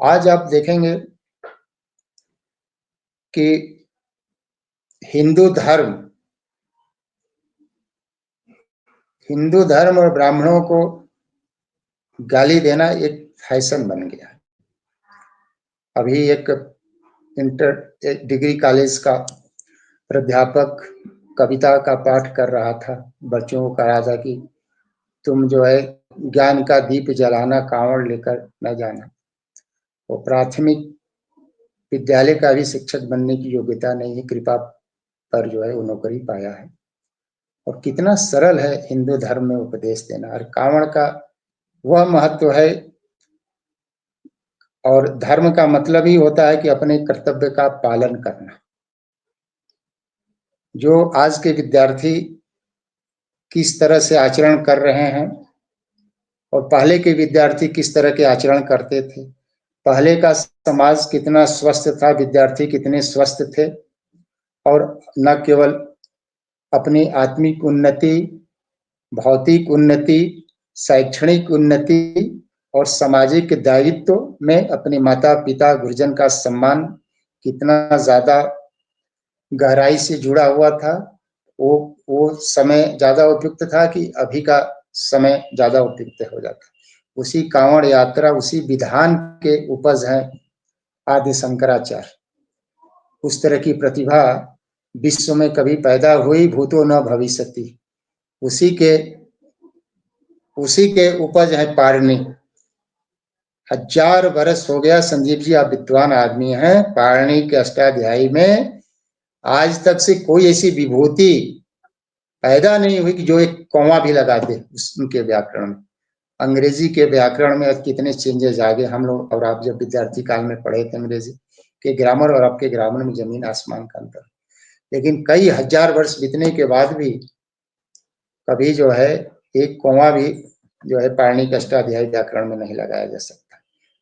आज आप देखेंगे कि हिंदू धर्म और ब्राह्मणों को गाली देना एक फैशन बन गया। अभी एक डिग्री कॉलेज का प्राध्यापक कविता का पाठ कर रहा था, बच्चों को कह रहा था कि तुम जो है ज्ञान का दीप जलाना, कांवड़ लेकर न जाना। वो प्राथमिक विद्यालय का भी शिक्षक बनने की योग्यता नहीं है, कृपा पर जो है वो नौकरी पाया है। और कितना सरल है हिंदू धर्म में उपदेश देना। और कांवड़ का वह महत्व है, और धर्म का मतलब ही होता है कि अपने कर्तव्य का पालन करना। जो आज के विद्यार्थी किस तरह से आचरण कर रहे हैं और पहले के विद्यार्थी किस तरह के आचरण करते थे, पहले का समाज कितना स्वस्थ था, विद्यार्थी कितने स्वस्थ थे, और न केवल अपनी आत्मिक उन्नति, भौतिक उन्नति, शैक्षणिक उन्नति और सामाजिक दायित्व में अपने माता पिता गुरुजन का सम्मान कितना ज्यादा गहराई से जुड़ा हुआ था। वो समय ज्यादा उपयुक्त था कि अभी का समय ज्यादा उपयुक्त हो जाता। उसी कांवड़ यात्रा, उसी विधान के उपज हैं आदि शंकराचार्य। उस तरह की प्रतिभा विश्व में कभी पैदा हुई भूतो न भविष्यति। उसी के उपज है पारणी। 1000 वर्ष हो गया। संजीव जी, आप विद्वान आदमी हैं, पारणी के अष्टाध्यायी में आज तक से कोई ऐसी विभूति पैदा नहीं हुई कि जो एक कौवा भी लगा दे उनके व्याकरण में। अंग्रेजी के व्याकरण में कितने चेंजेस आ गए। हम लोग और आप जब विद्यार्थी काल में पढ़े थे, अंग्रेजी के ग्रामर और आपके ग्रामर में जमीन आसमान का अंतर। लेकिन कई हजार वर्ष बीतने के बाद भी कभी जो है एक कौवा भी जो है पाणिनि के अष्टाध्यायी व्याकरण में नहीं लगाया जा सकता।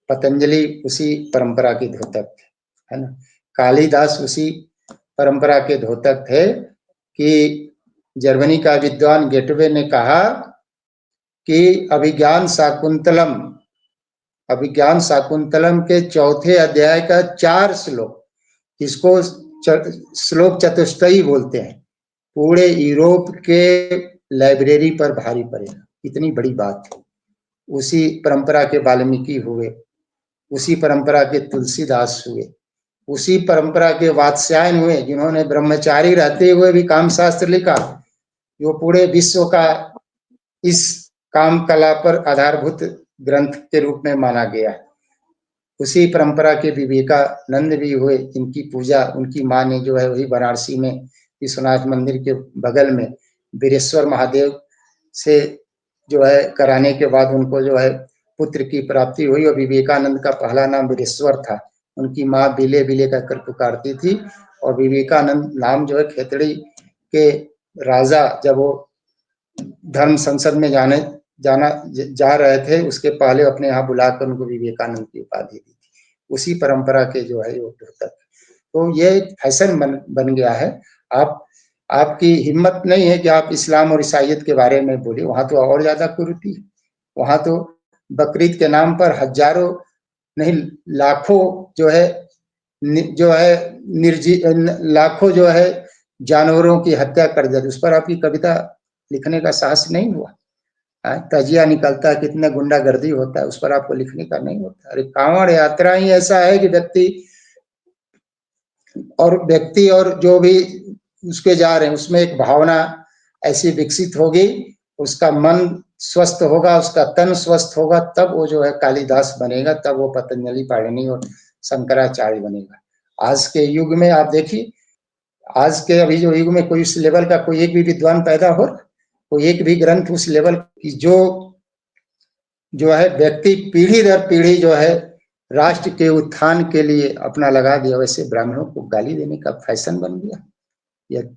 पतंजलि उसी परंपरा के द्योतक थे, है ना। कालिदास उसी परंपरा के द्योतक थे कि जर्मनी का विद्वान गेटवे ने कहा कि अभिज्ञान शाकुंतलम के चौथे अध्याय का 4 श्लोक, इसको श्लोक चतुष्टयी बोलते हैं, पूरे यूरोप के लाइब्रेरी पर भारी पड़ेगा। इतनी बड़ी बात है। उसी परंपरा के वाल्मीकि हुए, उसी परंपरा के तुलसीदास हुए, उसी परंपरा के वात्स्यायन हुए, जिन्होंने ब्रह्मचारी रहते हुए भी कामशास्त्र लिखा, जो पूरे विश्व का इस काम कला पर आधारभूत ग्रंथ के रूप में माना गया है। उसी परंपरा के विवेकानंद भी हुए, जिनकी पूजा उनकी माँ ने जो है वही वाराणसी में विश्वनाथ मंदिर के बगल में वीरेश्वर महादेव से जो है कराने के बाद उनको जो है पुत्र की प्राप्ति हुई। और विवेकानंद का पहला नाम वीरेश्वर था। उनकी माँ बिले बिले कहकर पुकारती थी। और विवेकानंद नाम जो है खेतड़ी के राजा जब वो धर्म संसद में जा रहे थे, उसके पहले अपने यहाँ बुलाकर उनको विवेकानंद की उपाधि दी थी। उसी परंपरा के जो है वो द्योतक। तो ये एक फैशन बन गया है। आपकी हिम्मत नहीं है कि आप इस्लाम और ईसाइयत के बारे में बोले, वहां तो और ज्यादा कुरीति। वहां तो बकरीद के नाम पर हजारों नहीं लाखों जो है लाखों जो है जानवरों की हत्या कर जाती। उस पर आपकी कविता लिखने का साहस नहीं हुआ। तजिया निकलता है, कितने गुंडागर्दी होता है, उस पर आपको लिखने का नहीं होता। अरे कांवड़ यात्रा ही ऐसा है कि व्यक्ति और जो भी उसके जा रहे हैं उसमें एक भावना ऐसी विकसित होगी, उसका मन स्वस्थ होगा, उसका तन स्वस्थ होगा, तब वो जो है कालिदास बनेगा, तब वो पतंजलि, पाणिनि और शंकराचार्य बनेगा। आज के युग में आप देखिए, आज के अभी जो युग में कोई उस लेवल का कोई एक भी विद्वान पैदा हो, कोई एक भी ग्रंथ उस लेवल की जो है व्यक्ति पीढ़ी दर पीढ़ी जो है राष्ट्र के उत्थान के लिए अपना लगा दिया, वैसे ब्राह्मणों को गाली देने का फैशन बन गया ये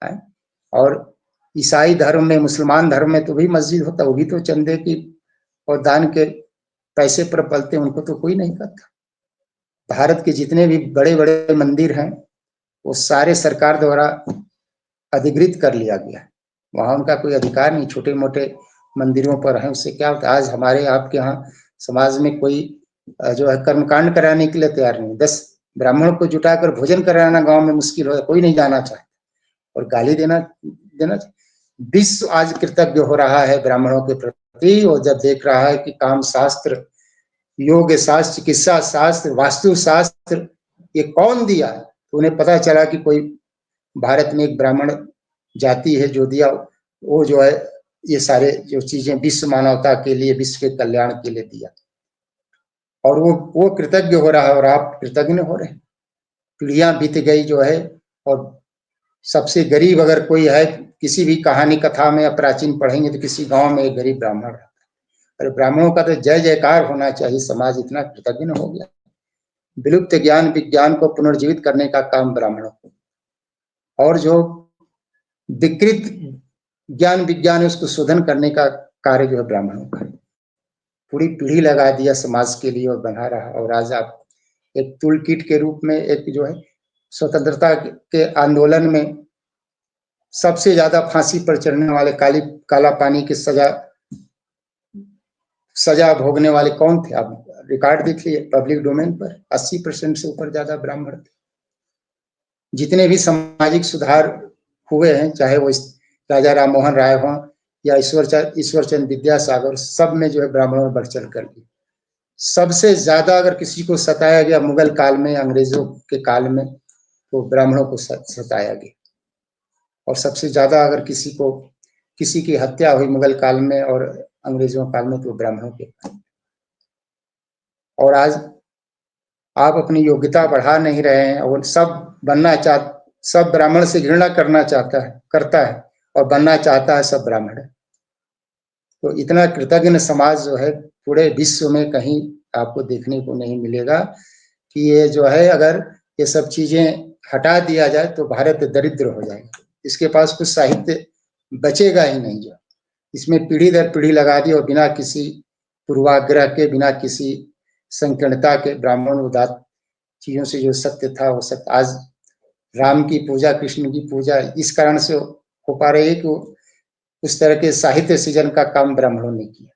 है। और ईसाई धर्म में, मुसलमान धर्म में तो भी मस्जिद होता, वो भी तो चंदे की और दान के पैसे पर पलते, उनको तो कोई नहीं करता। भारत के जितने भी बड़े बड़े मंदिर हैं वो सारे सरकार द्वारा अधिकृत कर लिया गया। वहां उनका कोई अधिकार नहीं। छोटे मोटे मंदिरों पर है, उससे क्या होता है। आज हमारे आपके यहाँ समाज में कोई जो है कर्मकांड कराने के लिए तैयार नहीं। 10 ब्राह्मणों को जुटाकर भोजन कराना गांव में मुश्किल हो, कोई नहीं जाना चाहता, और गाली देना देना विश्व आज कृतज्ञ हो रहा है ब्राह्मणों के प्रति, और जब देख रहा है कि काम शास्त्र, योग शास्त्र, चिकित्सा शास्त्र, वास्तु शास्त्र ये कौन दिया, तो उन्हें पता चला कि कोई भारत में एक ब्राह्मण जाति है जो दिया, वो जो है ये सारे जो चीजें विश्व मानवता के लिए, विश्व के कल्याण के लिए दिया, और वो कृतज्ञ हो रहा है और आप कृतज्ञ हो रहे हैं। पीढ़ियां बीत गई जो है, और सबसे गरीब अगर कोई है, किसी भी कहानी कथा में या प्राचीन पढ़ेंगे तो किसी गांव में एक गरीब ब्राह्मण रहता है। अरे ब्राह्मणों का तो जय जयकार होना चाहिए, समाज इतना कृतज्ञ हो गया। विलुप्त ज्ञान विज्ञान को पुनर्जीवित करने का काम ब्राह्मणों को, और जो विकृत ज्ञान विज्ञान है उसको शोधन करने का कार्य जो है ब्राह्मणों का। पूरी पीढ़ी लगा दिया समाज के लिए और बना रहा, और आज आप एक टूल किट के रूप में एक जो है स्वतंत्रता के आंदोलन में सबसे ज्यादा फांसी पर चढ़ने वाले, काला पानी की सजा भोगने वाले कौन थे? आप रिकॉर्ड देखिए पब्लिक डोमेन पर, 80% से ऊपर ज्यादा ब्राह्मण थे। जितने भी सामाजिक सुधार हुए हैं, चाहे वो राजा राम मोहन राय हों या ईश्वरचंद विद्यासागर, सब में जो है ब्राह्मणों ने बढ़ चढ़ कर दी। सबसे ज्यादा अगर किसी को सताया गया मुगल काल में, अंग्रेजों के काल में, तो ब्राह्मणों को सताया गया। और सबसे ज्यादा अगर किसी की हत्या हुई मुगल काल में और अंग्रेजों काल में, तो ब्राह्मणों के। और आज आप अपनी योग्यता बढ़ा नहीं रहे हैं, और सब ब्राह्मण से घृणा करता है और बनना चाहता है सब ब्राह्मण। तो इतना कृतज्ञ समाज जो है पूरे विश्व में कहीं आपको देखने को नहीं मिलेगा, कि ये जो है अगर ये सब चीजें हटा दिया जाए तो भारत दरिद्र हो जाएगा। इसके पास कुछ साहित्य बचेगा ही नहीं, जो इसमें पीढ़ी दर पीढ़ी लगा दी, और बिना किसी पूर्वाग्रह के, बिना किसी संकीर्णता के, ब्राह्मण उदात चीजों से जो सत्य था वो सत्य। आज राम की पूजा, कृष्ण की पूजा इस कारण से हो पा रही है कि उस तरह के साहित्य सृजन का काम ब्राह्मणों ने किया।